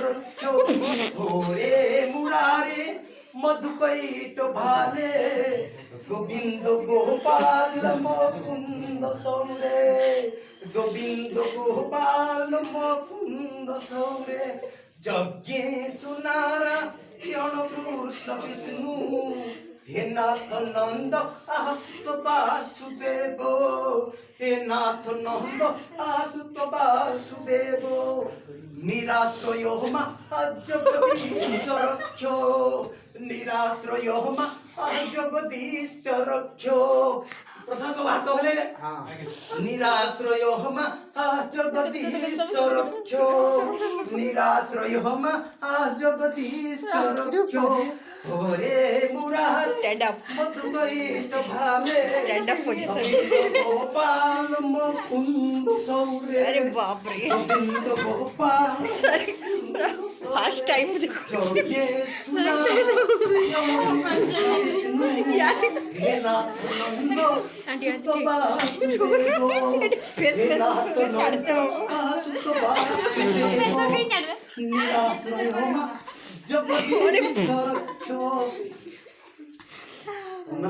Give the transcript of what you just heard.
रख्यो ओरे मुरारे मधुकैट भाले गोविंद गोपाल मुकुंद सौरे गोविंद गोपाल मुकुंद सौरे यज्ञेशु नारायण कृष्ण विष्णु हे नाथ नंद आसुत वासुदेव हे नाथ नंद आसुत वासुदेव निराश्रय मा जगदीश रक्ष्यो निराश्रय मा जगदीश रक्ष्यो प्रसाद को हाथ होले निराश्रय मा जगदीश रक्ष्यो निराश्रय मा जगदीश रक्ष्यो ओरे मुरार स्टैंड अप मधुकैट भाले stand up position Gopal Mukund सौरे अरे बाप रे Govind Gopal sorry first time देखो जोगे सुना यार हे नाथ नंदो सुतवासुदेवो हे नाथ नंदो सुतवासुदेवो निराश्रय मा जगदीश रक्ष्यो